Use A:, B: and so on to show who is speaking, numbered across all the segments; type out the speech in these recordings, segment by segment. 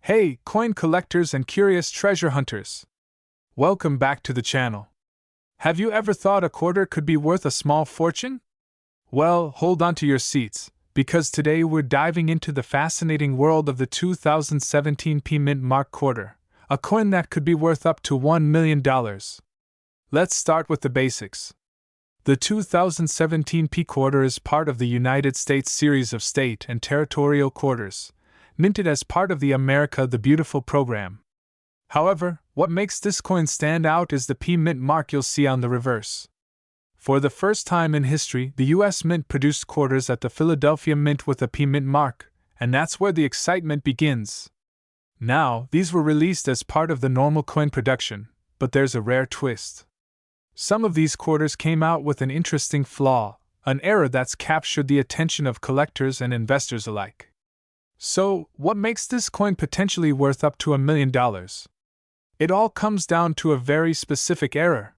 A: Hey, coin collectors and curious treasure hunters! Welcome back to the channel. Have you ever thought a quarter could be worth a small fortune? Well, hold on to your seats, because today we're diving into the fascinating world of the 2017 P Mint Mark quarter, a coin that could be worth up to $1 million. Let's start with the basics. The 2017 P quarter is part of the United States series of state and territorial quarters, minted as part of the America the Beautiful program. However, what makes this coin stand out is the P Mint mark you'll see on the reverse. For the first time in history, the U.S. Mint produced quarters at the Philadelphia Mint with a P Mint mark, and that's where the excitement begins. Now, these were released as part of the normal coin production, but there's a rare twist. Some of these quarters came out with an interesting flaw, an error that's captured the attention of collectors and investors alike. So, what makes this coin potentially worth up to $1 million? It all comes down to a very specific error.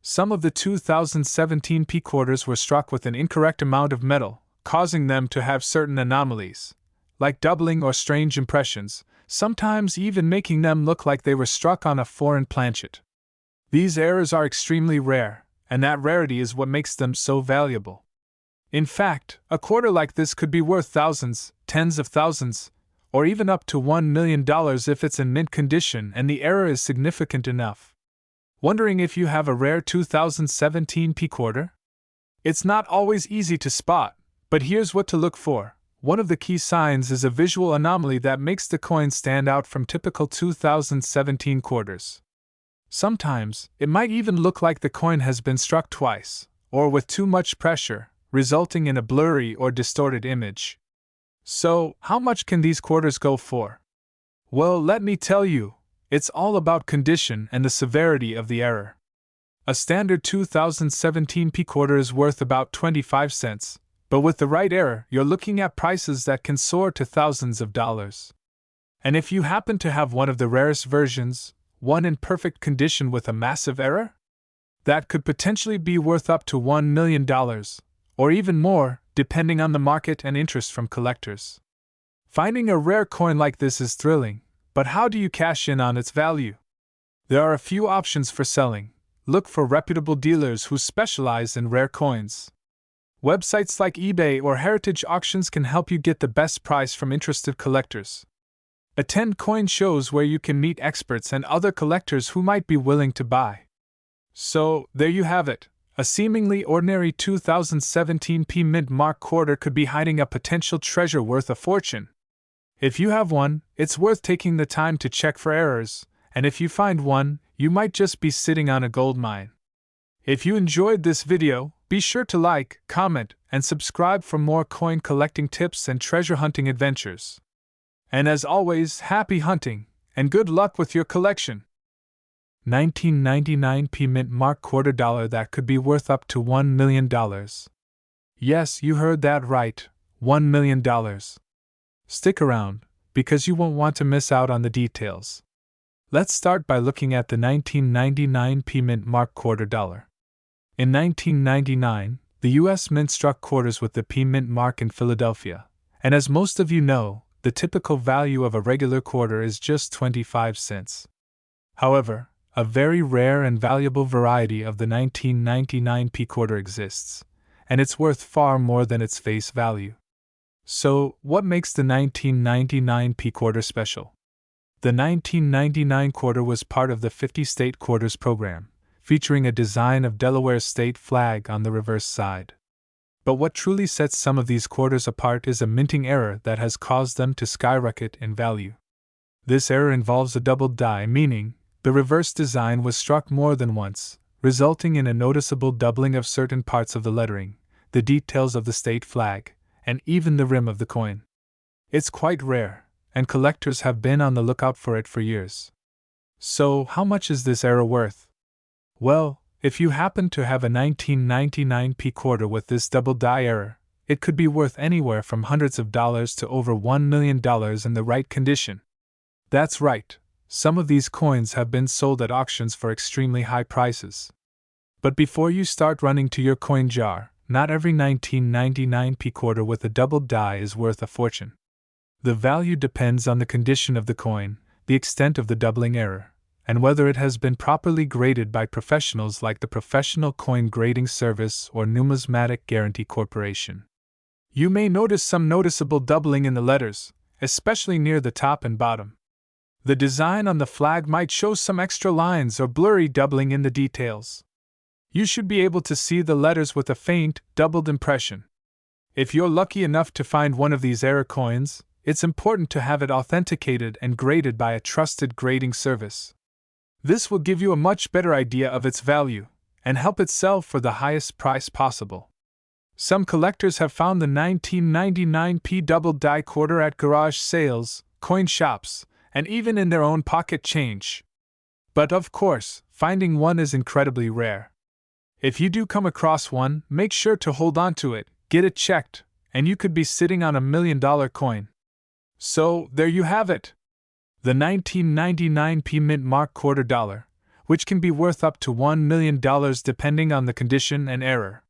A: Some of the 2017 P quarters were struck with an incorrect amount of metal, causing them to have certain anomalies, like doubling or strange impressions, sometimes even making them look like they were struck on a foreign planchet. These errors are extremely rare, and that rarity is what makes them so valuable. In fact, a quarter like this could be worth thousands, tens of thousands, or even up to $1 million if it's in mint condition and the error is significant enough. Wondering if you have a rare 2017 P quarter? It's not always easy to spot, but here's what to look for. One of the key signs is a visual anomaly that makes the coin stand out from typical 2017 quarters. Sometimes, it might even look like the coin has been struck twice, or with too much pressure, resulting in a blurry or distorted image. So, how much can these quarters go for? Well, let me tell you, it's all about condition and the severity of the error. A standard 2017 P quarter is worth about 25 cents, but with the right error, you're looking at prices that can soar to thousands of dollars. And if you happen to have one of the rarest versions, one in perfect condition with a massive error, that could potentially be worth up to $1 million. Or even more, depending on the market and interest from collectors. Finding a rare coin like this is thrilling, but how do you cash in on its value? There are a few options for selling. Look for reputable dealers who specialize in rare coins. Websites like eBay or Heritage Auctions can help you get the best price from interested collectors. Attend coin shows where you can meet experts and other collectors who might be willing to buy. So, there you have it. A seemingly ordinary 2017 P Mint Mark quarter could be hiding a potential treasure worth a fortune. If you have one, it's worth taking the time to check for errors, and if you find one, you might just be sitting on a gold mine. If you enjoyed this video, be sure to like, comment, and subscribe for more coin collecting tips and treasure hunting adventures. And as always, happy hunting, and good luck with your collection! 1999 P Mint Mark quarter dollar that could be worth up to $1 million. Yes, you heard that right, $1 million. Stick around, because you won't want to miss out on the details. Let's start by looking at the 1999 P Mint Mark quarter dollar. In 1999, the U.S. Mint struck quarters with the P Mint mark in Philadelphia, and as most of you know, the typical value of a regular quarter is just 25 cents. However, a very rare and valuable variety of the 1999 P quarter exists, and it's worth far more than its face value. So, what makes the 1999 P quarter special? The 1999 quarter was part of the 50 State Quarters program, featuring a design of Delaware's state flag on the reverse side. But what truly sets some of these quarters apart is a minting error that has caused them to skyrocket in value. This error involves a double die, meaning the reverse design was struck more than once, resulting in a noticeable doubling of certain parts of the lettering, the details of the state flag, and even the rim of the coin. It's quite rare, and collectors have been on the lookout for it for years. So, how much is this error worth? Well, if you happen to have a 1999 P quarter with this double die error, it could be worth anywhere from hundreds of dollars to over $1 million in the right condition. That's right. Some of these coins have been sold at auctions for extremely high prices. But before you start running to your coin jar, not every 1999 P quarter with a double die is worth a fortune. The value depends on the condition of the coin, the extent of the doubling error, and whether it has been properly graded by professionals like the Professional Coin Grading Service or Numismatic Guarantee Corporation. You may notice some noticeable doubling in the letters, especially near the top and bottom. The design on the flag might show some extra lines or blurry doubling in the details. You should be able to see the letters with a faint, doubled impression. If you're lucky enough to find one of these error coins, it's important to have it authenticated and graded by a trusted grading service. This will give you a much better idea of its value and help it sell for the highest price possible. Some collectors have found the 1999p double die quarter at garage sales, coin shops, and even in their own pocket change. But of course, finding one is incredibly rare. If you do come across one, make sure to hold on to it, get it checked, and you could be sitting on $1 million coin. So, there you have it. The 1999p mint mark quarter dollar, which can be worth up to $1 million depending on the condition and error.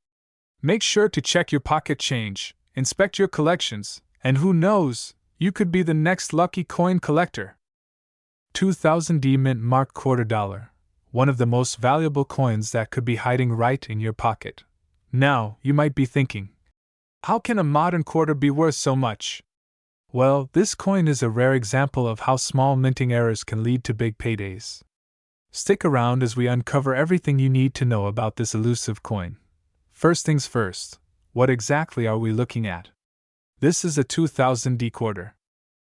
A: Make sure to check your pocket change, inspect your collections, and who knows, you could be the next lucky coin collector. 2000D mint mark quarter dollar, one of the most valuable coins that could be hiding right in your pocket. Now, you might be thinking, how can a modern quarter be worth so much? Well, this coin is a rare example of how small minting errors can lead to big paydays. Stick around as we uncover everything you need to know about this elusive coin. First things first, what exactly are we looking at? This is a 2000D quarter.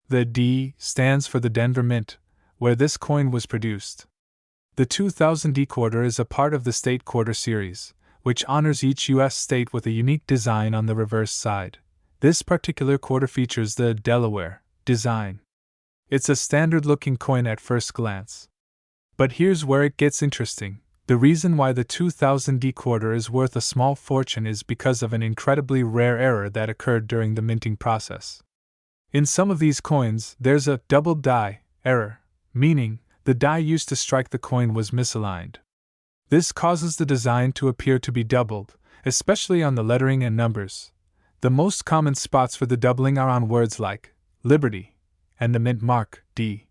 A: The D stands for the Denver Mint, where this coin was produced. The 2000D quarter is a part of the State Quarter series, which honors each U.S. state with a unique design on the reverse side. This particular quarter features the Delaware design. It's a standard-looking coin at first glance. But here's where it gets interesting. The reason why the 2000D quarter is worth a small fortune is because of an incredibly rare error that occurred during the minting process. In some of these coins, there's a double die error, meaning the die used to strike the coin was misaligned. This causes the design to appear to be doubled, especially on the lettering and numbers. The most common spots for the doubling are on words like Liberty and the mint mark D.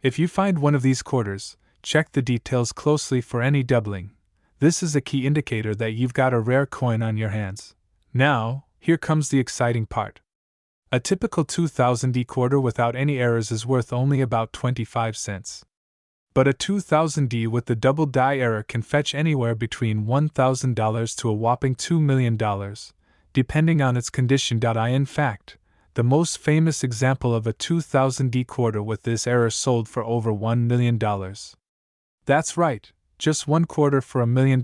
A: If you find one of these quarters, check the details closely for any doubling. This is a key indicator that you've got a rare coin on your hands. Now, here comes the exciting part. A typical 2000D quarter without any errors is worth only about 25 cents. But a 2000D with the double die error can fetch anywhere between $1,000 to a whopping $2 million, depending on its condition. In fact, the most famous example of a 2000D quarter with this error sold for over $1 million. That's right, just one quarter for $1 million.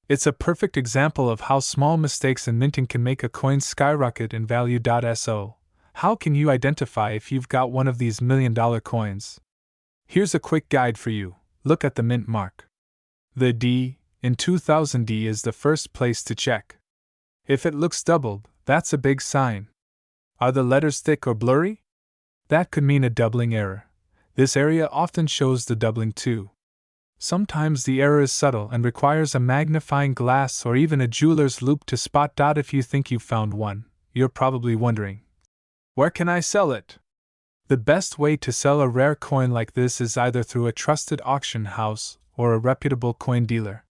A: It's a perfect example of how small mistakes in minting can make a coin skyrocket in value. So, how can you identify if you've got one of these $1 million coins? Here's a quick guide for you. Look at the mint mark. The D in 2000D is the first place to check. If it looks doubled, that's a big sign. Are the letters thick or blurry? That could mean a doubling error. This area often shows the doubling too. Sometimes the error is subtle and requires a magnifying glass or even a jeweler's loupe to spot. If you think you've found one, you're probably wondering, where can I sell it? The best way to sell a rare coin like this is either through a trusted auction house or a reputable coin dealer.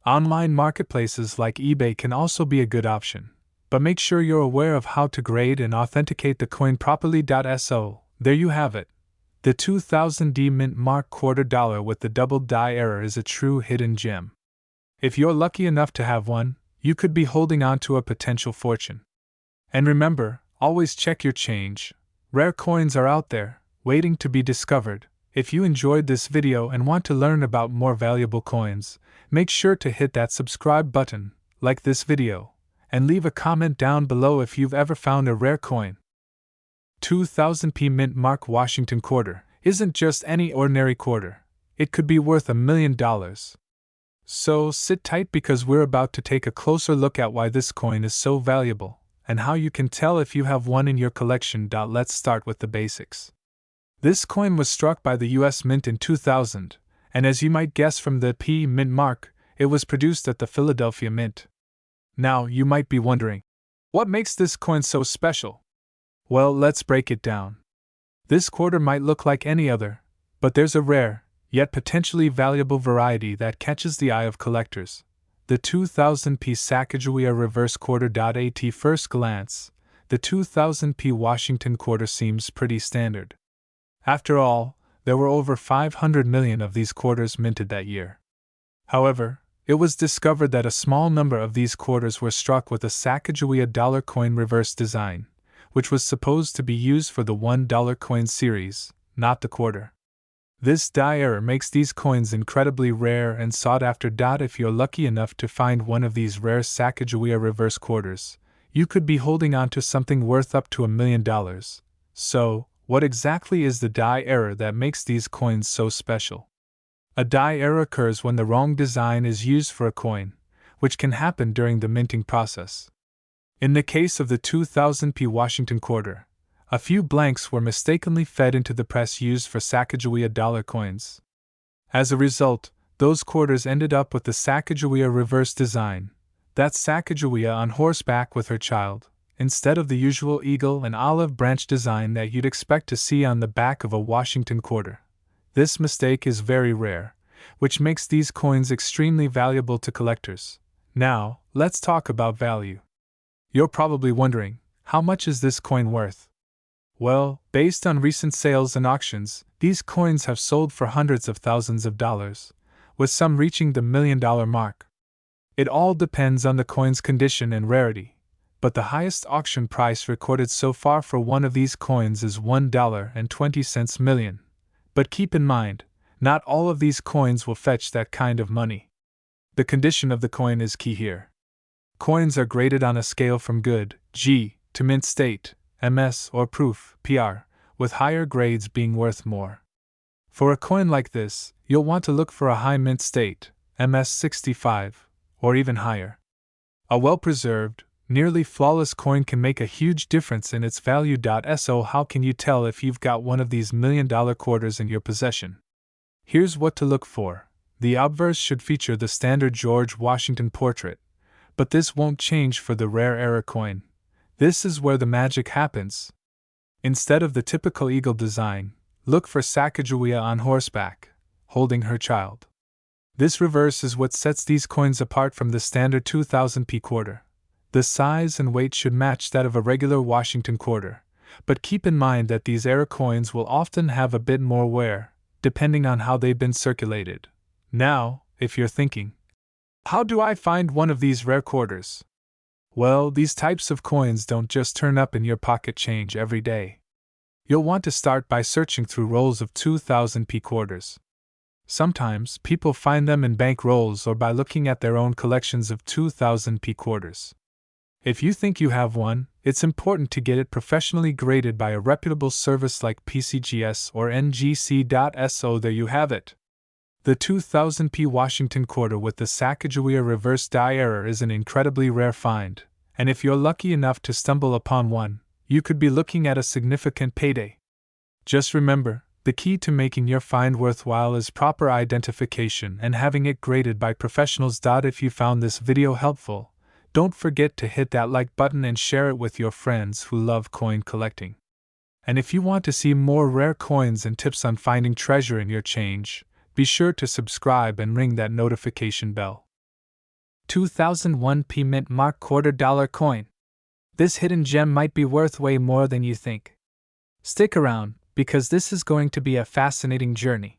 A: Online marketplaces like eBay can also be a good option, but make sure you're aware of how to grade and authenticate the coin properly. So, there you have it. The 2000D mint mark quarter dollar with the double die error is a true hidden gem. If you're lucky enough to have one, you could be holding on to a potential fortune. And remember, always check your change. Rare coins are out there, waiting to be discovered. If you enjoyed this video and want to learn about more valuable coins, make sure to hit that subscribe button, like this video, and leave a comment down below if you've ever found a rare coin. 2000p mint mark Washington quarter isn't just any ordinary quarter. It could be worth $1 million. So sit tight because we're about to take a closer look at why this coin is so valuable, and how you can tell if you have one in your collection. Let's start with the basics. This coin was struck by the US Mint in 2000, and as you might guess from the P mint mark, it was produced at the Philadelphia Mint. Now, you might be wondering, what makes this coin so special? Well, let's break it down. This quarter might look like any other, but there's a rare, yet potentially valuable variety that catches the eye of collectors. The 2000p Sacagawea reverse quarter. At first glance, the 2000p Washington quarter seems pretty standard. After all, there were over 500 million of these quarters minted that year. However, it was discovered that a small number of these quarters were struck with a Sacagawea dollar coin reverse design, which was supposed to be used for the $1 coin series, not the quarter. This die error makes these coins incredibly rare and sought after. If you're lucky enough to find one of these rare Sacagawea reverse quarters, you could be holding on to something worth up to $1 million. So, what exactly is the die error that makes these coins so special? A die error occurs when the wrong design is used for a coin, which can happen during the minting process. In the case of the 2000p Washington quarter, a few blanks were mistakenly fed into the press used for Sacagawea dollar coins. As a result, those quarters ended up with the Sacagawea reverse design, that's Sacagawea on horseback with her child, instead of the usual eagle and olive branch design that you'd expect to see on the back of a Washington quarter. This mistake is very rare, which makes these coins extremely valuable to collectors. Now, let's talk about value. You're probably wondering, how much is this coin worth? Well, based on recent sales and auctions, these coins have sold for hundreds of thousands of dollars, with some reaching the $1 million mark. It all depends on the coin's condition and rarity, but the highest auction price recorded so far for one of these coins is $1.20 million. But keep in mind, not all of these coins will fetch that kind of money. The condition of the coin is key here. Coins are graded on a scale from good, G, to mint state, MS, or proof, PR, with higher grades being worth more. For a coin like this, you'll want to look for a high mint state, MS 65, or even higher. A well-preserved, nearly flawless coin can make a huge difference in its value. So how can you tell if you've got one of these $1 million quarters in your possession? Here's what to look for. The obverse should feature the standard George Washington portrait, but this won't change for the rare era coin. This is where the magic happens. Instead of the typical eagle design, look for Sacagawea on horseback, holding her child. This reverse is what sets these coins apart from the standard 2000p quarter. The size and weight should match that of a regular Washington quarter, but keep in mind that these era coins will often have a bit more wear, depending on how they've been circulated. Now, if you're thinking, how do I find one of these rare quarters? Well, these types of coins don't just turn up in your pocket change every day. You'll want to start by searching through rolls of 2000p quarters. Sometimes people find them in bank rolls or by looking at their own collections of 2000p quarters. If you think you have one, it's important to get it professionally graded by a reputable service like PCGS or NGC.so. There you have it. The 2000p Washington quarter with the Sacagawea reverse die error is an incredibly rare find, and if you're lucky enough to stumble upon one, you could be looking at a significant payday. Just remember, the key to making your find worthwhile is proper identification and having it graded by professionals. If you found this video helpful, don't forget to hit that like button and share it with your friends who love coin collecting. And if you want to see more rare coins and tips on finding treasure in your change, be sure to subscribe and ring that notification bell. 2001p Mint Mark $quarter coin. This hidden gem might be worth way more than you think. Stick around, because this is going to be a fascinating journey.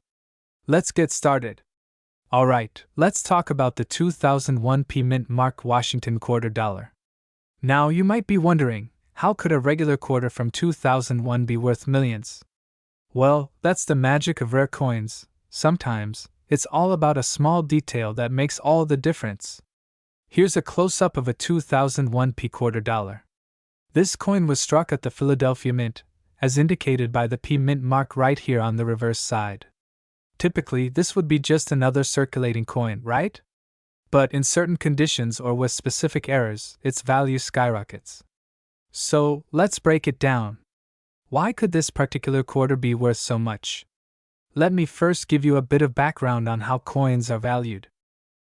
A: Let's get started. Alright, let's talk about the 2001p Mint Mark Washington $quarter. Now you might be wondering, how could a regular quarter from 2001 be worth millions? Well, that's the magic of rare coins. Sometimes, it's all about a small detail that makes all the difference. Here's a close-up of a 2001p $quarter. This coin was struck at the Philadelphia Mint, as indicated by the P Mint mark right here on the reverse side. Typically, this would be just another circulating coin, right? But in certain conditions or with specific errors, its value skyrockets. So, let's break it down. Why could this particular quarter be worth so much? Let me first give you a bit of background on how coins are valued.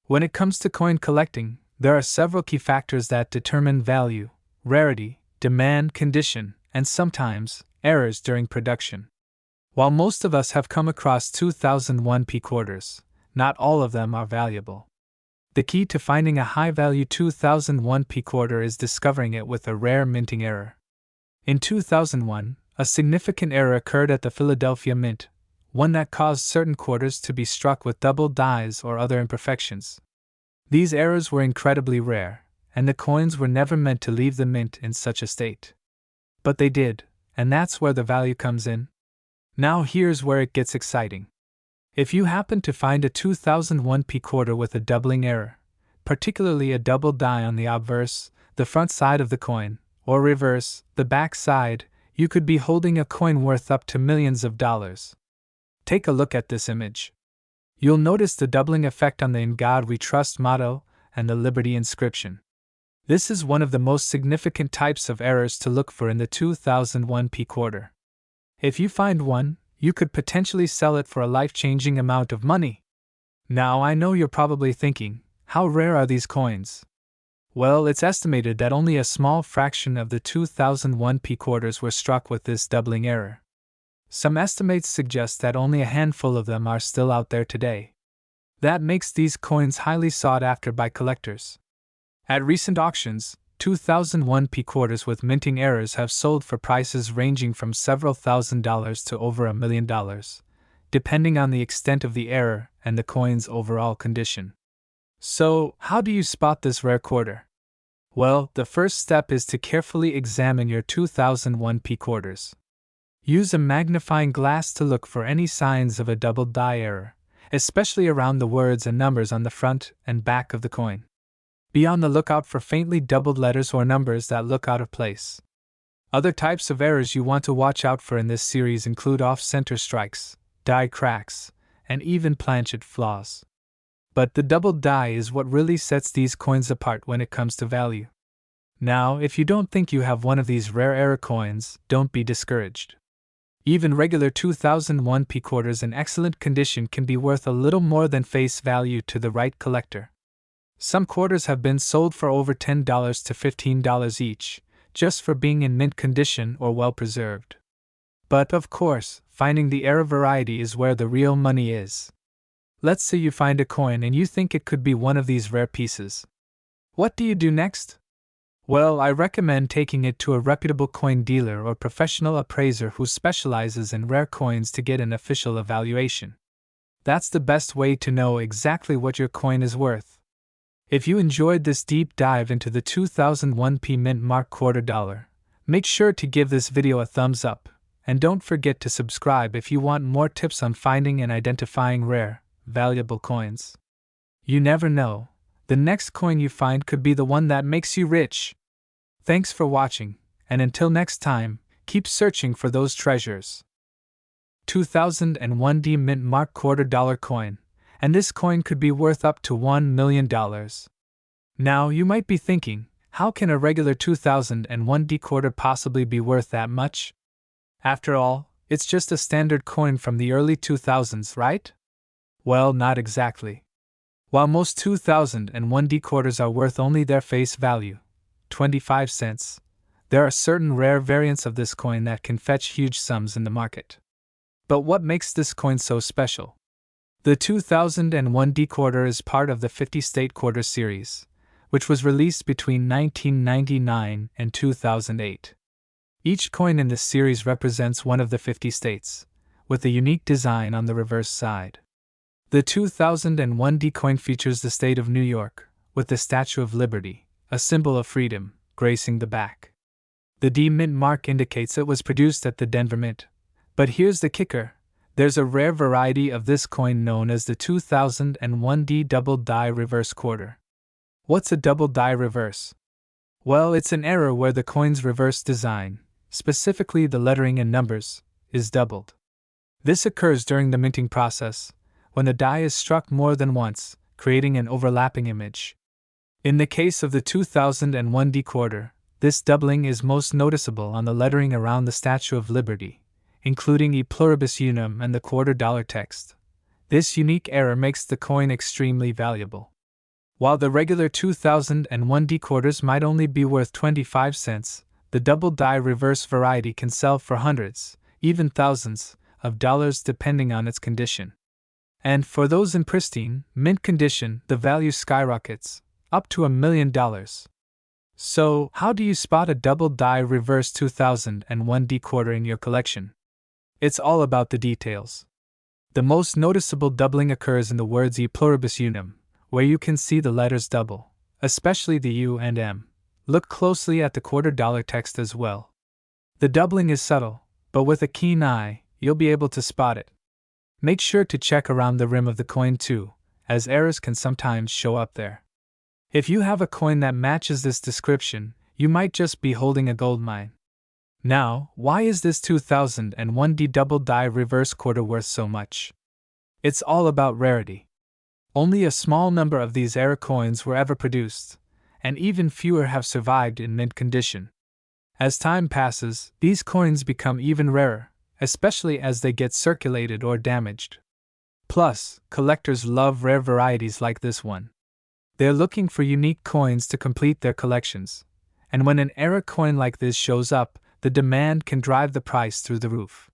A: When it comes to coin collecting, there are several key factors that determine value: rarity, demand, condition, and sometimes, errors during production. While most of us have come across 2001 P quarters, not all of them are valuable. The key to finding a high-value 2001 P quarter is discovering it with a rare minting error. In 2001, a significant error occurred at the Philadelphia Mint, one that caused certain quarters to be struck with double dies or other imperfections. These errors were incredibly rare, and the coins were never meant to leave the mint in such a state. But they did, and that's where the value comes in. Now here's where it gets exciting. If you happen to find a 2001 P quarter with a doubling error, particularly a double die on the obverse, the front side of the coin, or reverse, the back side, you could be holding a coin worth up to millions of dollars. Take a look at this image. You'll notice the doubling effect on the "In God We Trust" motto and the Liberty inscription. This is one of the most significant types of errors to look for in the 2001 P quarter. If you find one, you could potentially sell it for a life-changing amount of money. Now I know you're probably thinking, how rare are these coins? Well, it's estimated that only a small fraction of the 2001 P quarters were struck with this doubling error. Some estimates suggest that only a handful of them are still out there today. That makes these coins highly sought after by collectors. At recent auctions, 2001 P quarters with minting errors have sold for prices ranging from several $1,000s to over $1 million, depending on the extent of the error and the coin's overall condition. So, how do you spot this rare quarter? Well, the first step is to carefully examine your 2001 P quarters. Use a magnifying glass to look for any signs of a double die error, especially around the words and numbers on the front and back of the coin. Be on the lookout for faintly doubled letters or numbers that look out of place. Other types of errors you want to watch out for in this series include off-center strikes, die cracks, and even planchet flaws. But the double die is what really sets these coins apart when it comes to value. Now, if you don't think you have one of these rare error coins, don't be discouraged. Even regular 2001 P quarters in excellent condition can be worth a little more than face value to the right collector. Some quarters have been sold for over $10 to $15 each, just for being in mint condition or well preserved. But of course, finding the error variety is where the real money is. Let's say you find a coin and you think it could be one of these rare pieces. What do you do next? Well, I recommend taking it to a reputable coin dealer or professional appraiser who specializes in rare coins to get an official evaluation. That's the best way to know exactly what your coin is worth. If you enjoyed this deep dive into the 2001 P Mint Mark quarter dollar, make sure to give this video a thumbs up, and don't forget to subscribe if you want more tips on finding and identifying rare, valuable coins. You never know, the next coin you find could be the one that makes you rich. Thanks for watching, and until next time, keep searching for those treasures. 2001 D Mint Mark quarter dollar coin. And this coin could be worth up to $1 million. Now, you might be thinking, how can a regular 2001 D quarter possibly be worth that much? After all, it's just a standard coin from the early 2000s, right? Well, not exactly. While most 2001 D quarters are worth only their face value, 25 cents, there are certain rare variants of this coin that can fetch huge sums in the market. But what makes this coin so special? The 2001 D quarter is part of the 50 State Quarter series, which was released between 1999 and 2008. Each coin in this series represents one of the 50 states, with a unique design on the reverse side. The 2001 D coin features the state of New York, with the Statue of Liberty, a symbol of freedom, gracing the back. The D Mint mark indicates it was produced at the Denver Mint. But here's the kicker. There's a rare variety of this coin known as the 2001 D double die reverse quarter. What's a double die reverse? Well, it's an error where the coin's reverse design, specifically the lettering and numbers, is doubled. This occurs during the minting process, when the die is struck more than once, creating an overlapping image. In the case of the 2001 D quarter, this doubling is most noticeable on the lettering around the Statue of Liberty, including E pluribus unum and the quarter dollar text. This unique error makes the coin extremely valuable. While the regular 2001 D quarters might only be worth 25 cents, the double die reverse variety can sell for hundreds, even thousands, of dollars depending on its condition. And for those in pristine, mint condition, the value skyrockets, up to $1 million. So, how do you spot a double die reverse 2001D quarter in your collection? It's all about the details. The most noticeable doubling occurs in the words E pluribus unum, where you can see the letters double, especially the U and M. Look closely at the $quarter text as well. The doubling is subtle, but with a keen eye, you'll be able to spot it. Make sure to check around the rim of the coin too, as errors can sometimes show up there. If you have a coin that matches this description, you might just be holding a gold mine. Now, why is this 2001D double die reverse quarter worth so much? It's all about rarity. Only a small number of these rare coins were ever produced, and even fewer have survived in mint condition. As time passes, these coins become even rarer, especially as they get circulated or damaged. Plus, collectors love rare varieties like this one. They're looking for unique coins to complete their collections, and when an rare coin like this shows up, the demand can drive the price through the roof.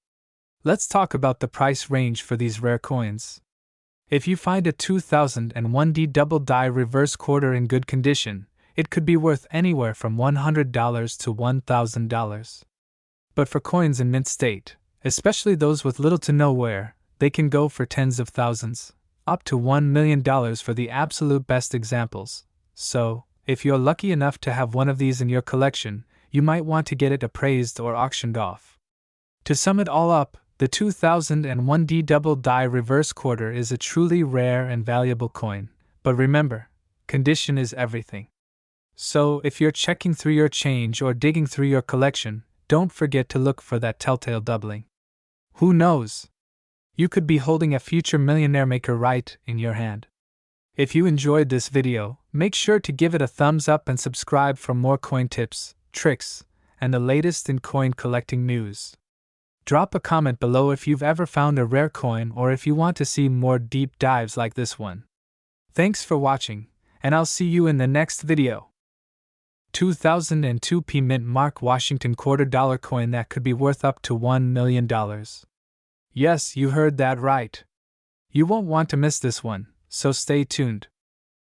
A: Let's talk about the price range for these rare coins. If you find a 2001D double die reverse quarter in good condition, it could be worth anywhere from $100 to $1,000. But for coins in mint state, especially those with little to no wear, they can go for tens of thousands, up to $1 million for the absolute best examples. So, if you're lucky enough to have one of these in your collection, you might want to get it appraised or auctioned off. To sum it all up, the 2001D double die reverse quarter is a truly rare and valuable coin, but remember, condition is everything. So, if you're checking through your change or digging through your collection, don't forget to look for that telltale doubling. Who knows? You could be holding a future millionaire maker right in your hand. If you enjoyed this video, make sure to give it a thumbs up and subscribe for more coin tips, tricks, and the latest in coin collecting news. Drop a comment below if you've ever found a rare coin or if you want to see more deep dives like this one. Thanks for watching, and I'll see you in the next video. 2002 Mint Mark Washington $quarter coin that could be worth up to $1 million. Yes, you heard that right. You won't want to miss this one, so stay tuned.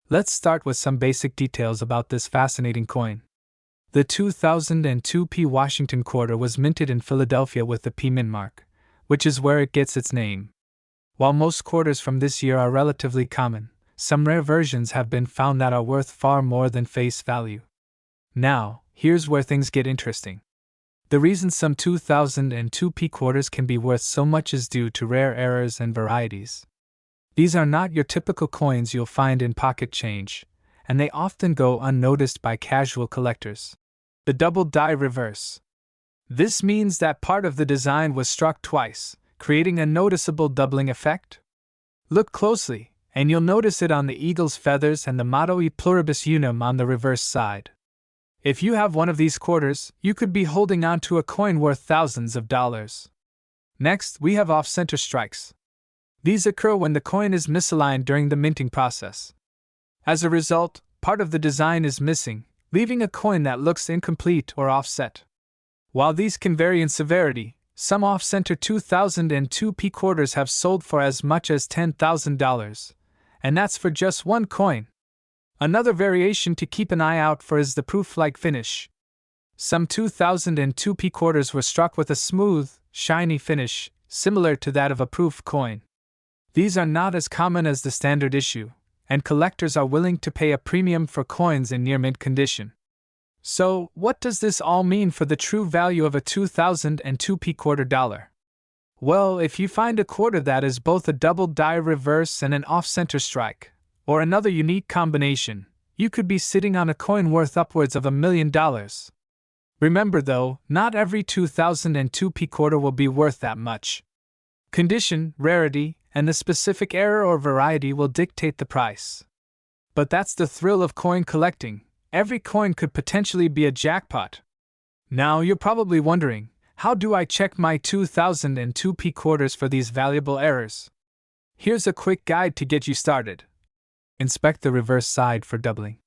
A: Let's start with some basic details about this fascinating coin. The 2002 P Washington quarter was minted in Philadelphia with the P Mint mark, which is where it gets its name. While most quarters from this year are relatively common, some rare versions have been found that are worth far more than face value. Now, here's where things get interesting. The reason some 2002 P quarters can be worth so much is due to rare errors and varieties. These are not your typical coins you'll find in pocket change, and they often go unnoticed by casual collectors. The double die reverse. This means that part of the design was struck twice, creating a noticeable doubling effect. Look closely, and you'll notice it on the eagle's feathers and the motto E pluribus unum on the reverse side. If you have one of these quarters, you could be holding on to a coin worth thousands of dollars. Next, we have off-center strikes. These occur when the coin is misaligned during the minting process. As a result, part of the design is missing, leaving a coin that looks incomplete or offset. While these can vary in severity, some off-center 2002 P quarters have sold for as much as $10,000, and that's for just one coin. Another variation to keep an eye out for is the proof-like finish. Some 2002 P quarters were struck with a smooth, shiny finish, similar to that of a proof coin. These are not as common as the standard issue, and collectors are willing to pay a premium for coins in near-mint condition. So, what does this all mean for the true value of a 2002 P quarter dollar? Well, if you find a quarter that is both a double die reverse and an off-center strike, or another unique combination, you could be sitting on a coin worth upwards of $1 million. Remember though, not every 2002 P quarter will be worth that much. Condition, rarity, and the specific error or variety will dictate the price. But that's the thrill of coin collecting. Every coin could potentially be a jackpot. Now you're probably wondering, how do I check my 2002 P quarters for these valuable errors? Here's a quick guide to get you started. Inspect the reverse side for doubling.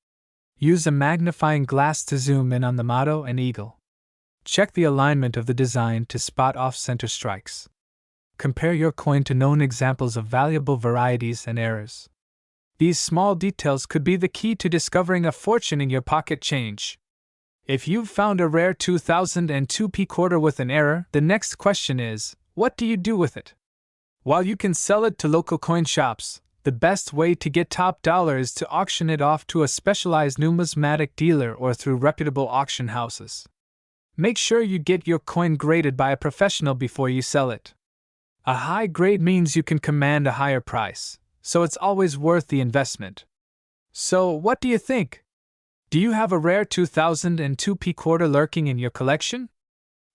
A: Use a magnifying glass to zoom in on the motto and eagle. Check the alignment of the design to spot off-center strikes. Compare your coin to known examples of valuable varieties and errors. These small details could be the key to discovering a fortune in your pocket change. If you've found a rare 2002p quarter with an error, the next question is, what do you do with it? While you can sell it to local coin shops, the best way to get top dollar is to auction it off to a specialized numismatic dealer or through reputable auction houses. Make sure you get your coin graded by a professional before you sell it. A high grade means you can command a higher price, so it's always worth the investment. So, what do you think? Do you have a rare 2002p quarter lurking in your collection?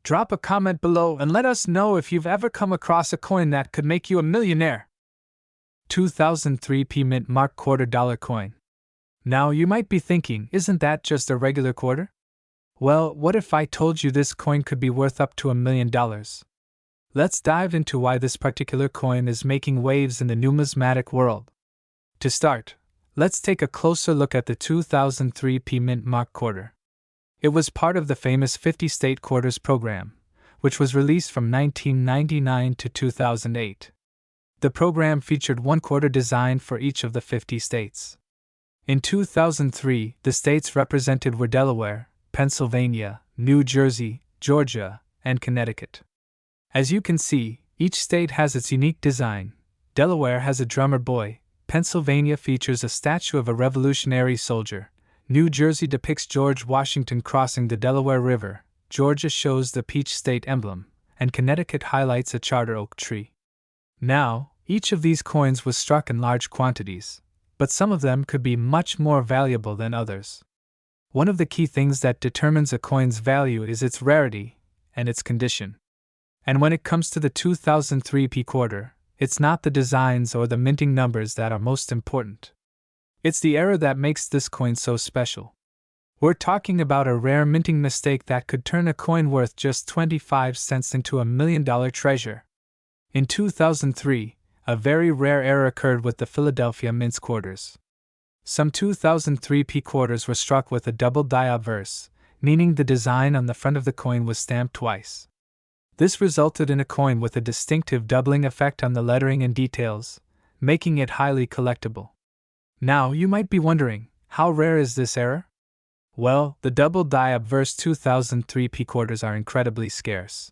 A: Drop a comment below and let us know if you've ever come across a coin that could make you a millionaire. 2003p mint mark $quarter coin. Now you might be thinking, isn't that just a regular quarter? Well, what if I told you this coin could be worth up to $1 million? Let's dive into why this particular coin is making waves in the numismatic world. To start, let's take a closer look at the 2003p mint mark quarter. It was part of the famous 50-state quarters program, which was released from 1999 to 2008. The program featured one quarter designed for each of the 50 states. In 2003, the states represented were Delaware, Pennsylvania, New Jersey, Georgia, and Connecticut. As you can see, each state has its unique design. Delaware has a drummer boy, Pennsylvania features a statue of a Revolutionary soldier, New Jersey depicts George Washington crossing the Delaware River, Georgia shows the Peach State emblem, and Connecticut highlights a charter oak tree. Now, each of these coins was struck in large quantities, but some of them could be much more valuable than others. One of the key things that determines a coin's value is its rarity and its condition. And when it comes to the 2003p quarter, it's not the designs or the minting numbers that are most important. It's the error that makes this coin so special. We're talking about a rare minting mistake that could turn a coin worth just 25 cents into $1 million treasure. In 2003, a very rare error occurred with the Philadelphia Mint's quarters. Some 2003p quarters were struck with a double die obverse, meaning the design on the front of the coin was stamped twice. This resulted in a coin with a distinctive doubling effect on the lettering and details, making it highly collectible. Now, you might be wondering, how rare is this error? Well, the double die obverse 2003p quarters are incredibly scarce.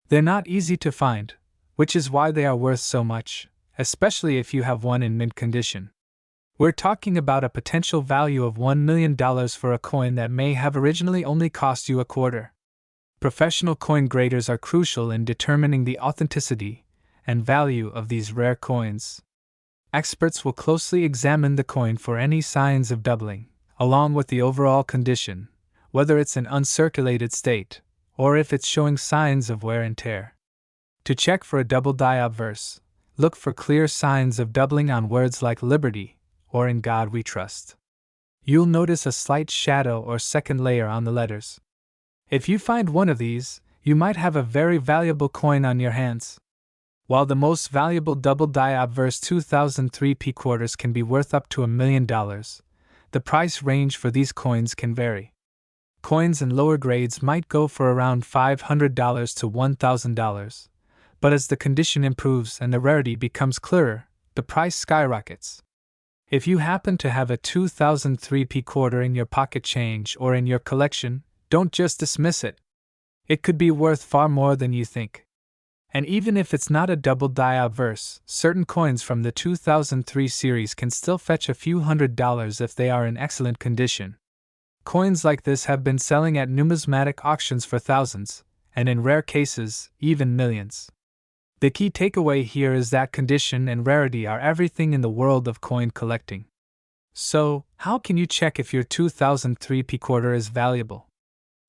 A: They're not easy to find, which is why they are worth so much, especially if you have one in mint condition. We're talking about a potential value of $1 million for a coin that may have originally only cost you a quarter. Professional coin graders are crucial in determining the authenticity and value of these rare coins. Experts will closely examine the coin for any signs of doubling, along with the overall condition, whether it's in uncirculated state, or if it's showing signs of wear and tear. To check for a double die obverse, look for clear signs of doubling on words like liberty or in God we trust. You'll notice a slight shadow or second layer on the letters. If you find one of these, you might have a very valuable coin on your hands. While the most valuable double die obverse 2003p quarters can be worth up to $1 million, the price range for these coins can vary. Coins in lower grades might go for around $500 to $1,000, but as the condition improves and the rarity becomes clearer, the price skyrockets. If you happen to have a 2003p quarter in your pocket change or in your collection, don't just dismiss it. It could be worth far more than you think. And even if it's not a double die obverse, certain coins from the 2003 series can still fetch a few $100s if they are in excellent condition. Coins like this have been selling at numismatic auctions for thousands, and in rare cases, even millions. The key takeaway here is that condition and rarity are everything in the world of coin collecting. So, how can you check if your 2003p quarter is valuable?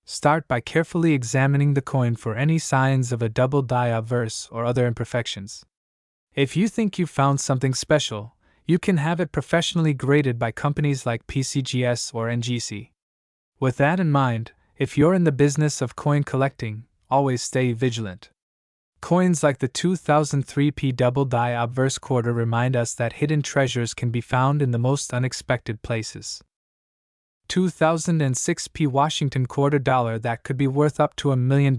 A: Start by carefully examining the coin for any signs of a double die obverse or other imperfections. If you think you found something special, you can have it professionally graded by companies like PCGS or NGC. With that in mind, if you're in the business of coin collecting, always stay vigilant. Coins like the 2003p double die obverse quarter remind us that hidden treasures can be found in the most unexpected places. 2006 P Washington quarter dollar that could be worth up to $1 million.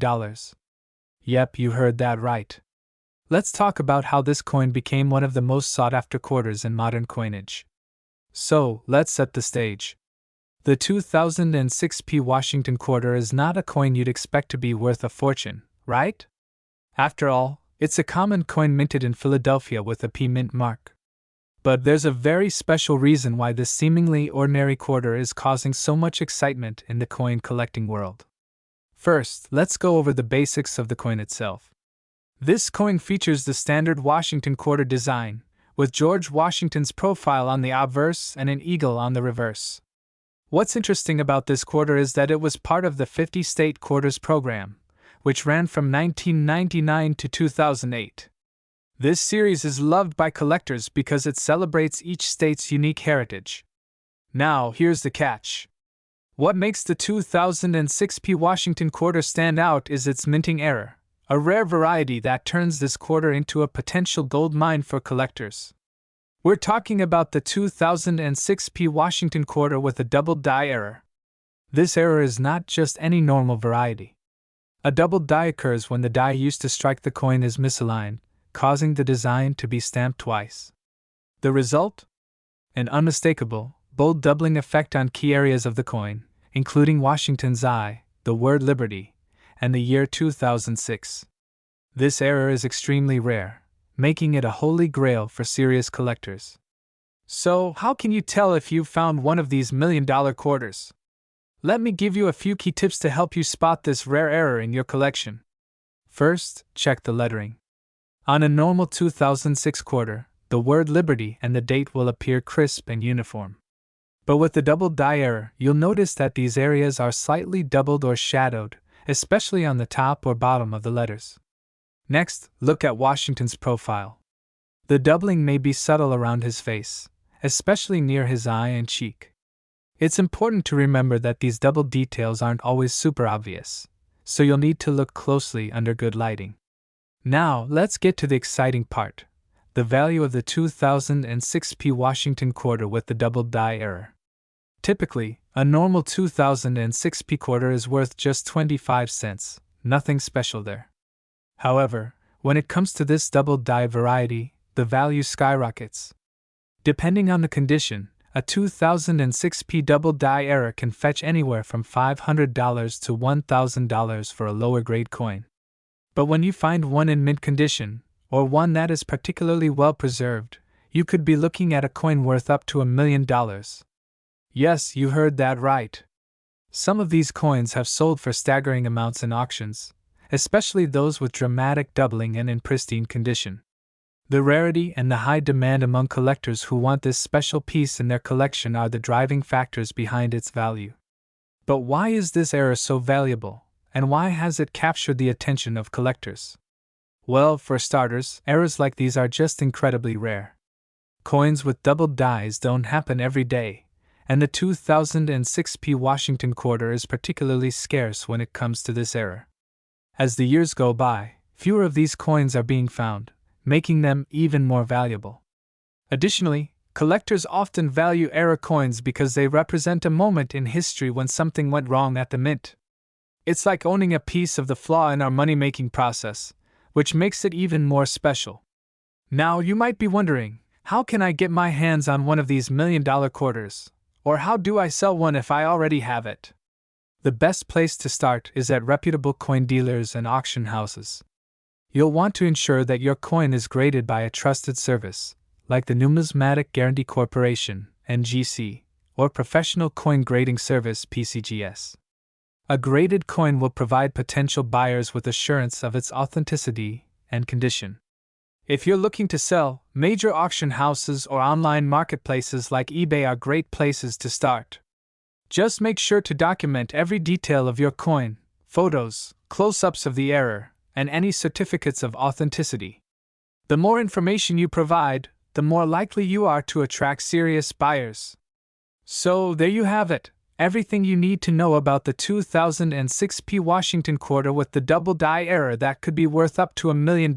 A: Yep, you heard that right. Let's talk about how this coin became one of the most sought-after quarters in modern coinage. So, let's set the stage. The 2006 P Washington quarter is not a coin you'd expect to be worth a fortune, right? After all, it's a common coin minted in Philadelphia with a P mint mark. But there's a very special reason why this seemingly ordinary quarter is causing so much excitement in the coin collecting world. First, let's go over the basics of the coin itself. This coin features the standard Washington quarter design, with George Washington's profile on the obverse and an eagle on the reverse. What's interesting about this quarter is that it was part of the 50-state quarters program, which ran from 1999 to 2008. This series is loved by collectors because it celebrates each state's unique heritage. Now, here's the catch. What makes the 2006 P Washington quarter stand out is its minting error, a rare variety that turns this quarter into a potential gold mine for collectors. We're talking about the 2006 P Washington quarter with a double die error. This error is not just any normal variety. A double die occurs when the die used to strike the coin is misaligned, causing the design to be stamped twice. The result? An unmistakable, bold doubling effect on key areas of the coin, including Washington's eye, the word liberty, and the year 2006. This error is extremely rare, making it a holy grail for serious collectors. So, how can you tell if you've found one of these million-dollar quarters? Let me give you a few key tips to help you spot this rare error in your collection. First, check the lettering. On a normal 2006 quarter, the word Liberty and the date will appear crisp and uniform. But with the double die error, you'll notice that these areas are slightly doubled or shadowed, especially on the top or bottom of the letters. Next, look at Washington's profile. The doubling may be subtle around his face, especially near his eye and cheek. It's important to remember that these double details aren't always super obvious, so you'll need to look closely under good lighting. Now, let's get to the exciting part, the value of the 2006 P Washington quarter with the double die error. Typically, a normal 2006 P quarter is worth just 25 cents, nothing special there. However, when it comes to this double die variety, the value skyrockets. Depending on the condition, a 2006 P double die error can fetch anywhere from $500 to $1,000 for a lower grade coin. But when you find one in mint condition, or one that is particularly well preserved, you could be looking at a coin worth up to $1 million. Yes, you heard that right. Some of these coins have sold for staggering amounts in auctions, especially those with dramatic doubling and in pristine condition. The rarity and the high demand among collectors who want this special piece in their collection are the driving factors behind its value. But why is this error so valuable, and why has it captured the attention of collectors? Well, for starters, errors like these are just incredibly rare. Coins with double dies don't happen every day, and the 2006 P Washington quarter is particularly scarce when it comes to this error. As the years go by, fewer of these coins are being found, making them even more valuable. Additionally, collectors often value error coins because they represent a moment in history when something went wrong at the mint. It's like owning a piece of the flaw in our money-making process, which makes it even more special. Now, you might be wondering, how can I get my hands on one of these million-dollar quarters? Or how do I sell one if I already have it? The best place to start is at reputable coin dealers and auction houses. You'll want to ensure that your coin is graded by a trusted service, like the Numismatic Guarantee Corporation, NGC, or Professional Coin Grading Service, PCGS. A graded coin will provide potential buyers with assurance of its authenticity and condition. If you're looking to sell, major auction houses or online marketplaces like eBay are great places to start. Just make sure to document every detail of your coin, photos, close-ups of the error, and any certificates of authenticity. The more information you provide, the more likely you are to attract serious buyers. So, there you have it, everything you need to know about the 2006 P Washington quarter with the double die error that could be worth up to $1 million.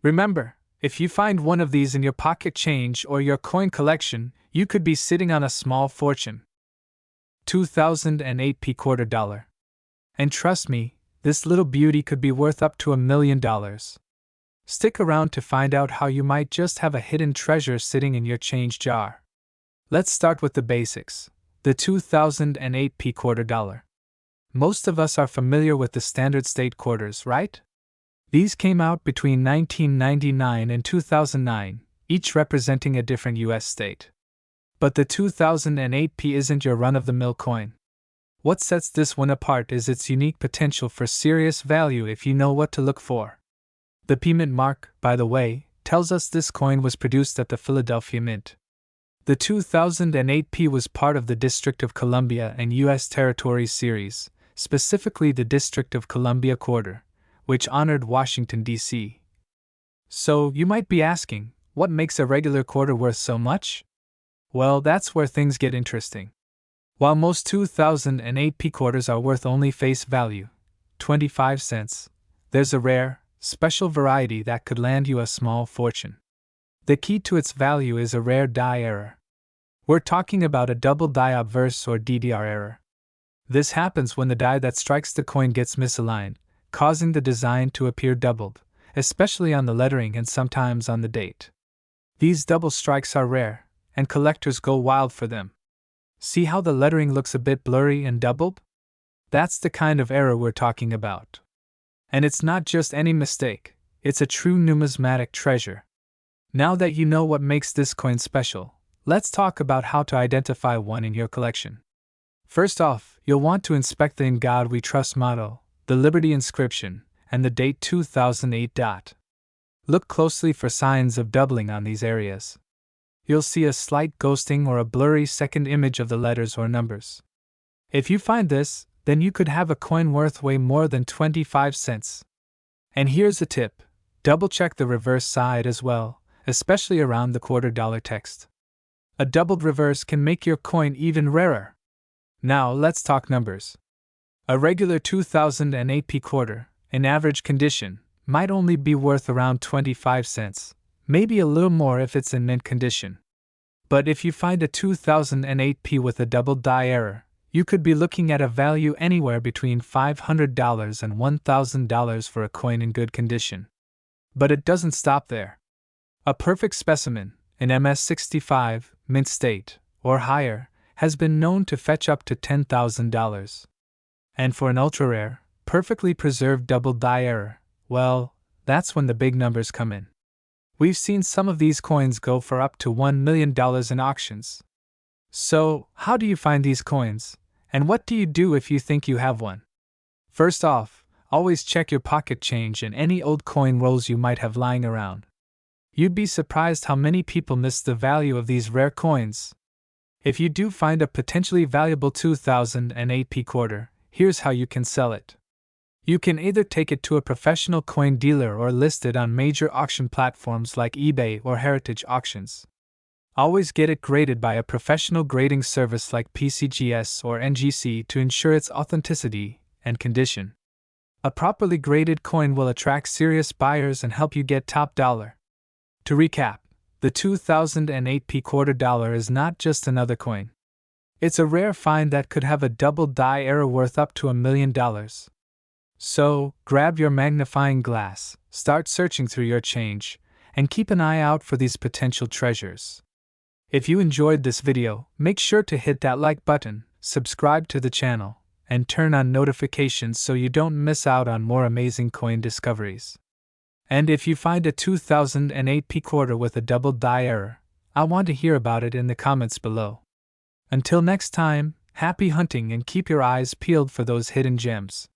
A: Remember, if you find one of these in your pocket change or your coin collection, you could be sitting on a small fortune. 2008 quarter dollar. And trust me, this little beauty could be worth up to $1 million. Stick around to find out how you might just have a hidden treasure sitting in your change jar. Let's start with the basics. The 2008 quarter dollar. Most of us are familiar with the standard state quarters, right? These came out between 1999 and 2009, each representing a different US state. But the 2008 isn't your run-of-the-mill coin. What sets this one apart is its unique potential for serious value if you know what to look for. The P Mint mark, by the way, tells us this coin was produced at the Philadelphia Mint. The 2008 was part of the District of Columbia and U.S. Territories series, specifically the District of Columbia quarter, which honored Washington, D.C. So, you might be asking, what makes a regular quarter worth so much? Well, that's where things get interesting. While most 2008 quarters are worth only face value, 25 cents, there's a rare, special variety that could land you a small fortune. The key to its value is a rare die error. We're talking about a double die obverse or DDR error. This happens when the die that strikes the coin gets misaligned, causing the design to appear doubled, especially on the lettering and sometimes on the date. These double strikes are rare, and collectors go wild for them. See how the lettering looks a bit blurry and doubled? That's the kind of error we're talking about. And it's not just any mistake, it's a true numismatic treasure. Now that you know what makes this coin special, let's talk about how to identify one in your collection. First off, you'll want to inspect the "In God We Trust" motto, the Liberty inscription, and the date 2008. Look closely for signs of doubling on these areas. You'll see a slight ghosting or a blurry second image of the letters or numbers. If you find this, then you could have a coin worth way more than 25 cents. And here's a tip: double-check the reverse side as well, especially around the quarter dollar text. A doubled reverse can make your coin even rarer. Now let's talk numbers. A regular 2008 quarter, in average condition, might only be worth around 25 cents, maybe a little more if it's in mint condition. But if you find a 2008 with a double die error, you could be looking at a value anywhere between $500 and $1,000 for a coin in good condition. But it doesn't stop there. A perfect specimen, an MS65, mint state, or higher, has been known to fetch up to $10,000. And for an ultra-rare, perfectly preserved double die error, well, that's when the big numbers come in. We've seen some of these coins go for up to $1 million in auctions. So, how do you find these coins, and what do you do if you think you have one? First off, always check your pocket change and any old coin rolls you might have lying around. You'd be surprised how many people miss the value of these rare coins. If you do find a potentially valuable 2008 quarter, here's how you can sell it. You can either take it to a professional coin dealer or list it on major auction platforms like eBay or Heritage Auctions. Always get it graded by a professional grading service like PCGS or NGC to ensure its authenticity and condition. A properly graded coin will attract serious buyers and help you get top dollar. To recap, the 2008 quarter dollar is not just another coin. It's a rare find that could have a double die error worth up to $1 million. So, grab your magnifying glass, start searching through your change, and keep an eye out for these potential treasures. If you enjoyed this video, make sure to hit that like button, subscribe to the channel, and turn on notifications so you don't miss out on more amazing coin discoveries. And if you find a 2008 quarter with a double die error, I want to hear about it in the comments below. Until next time, happy hunting and keep your eyes peeled for those hidden gems.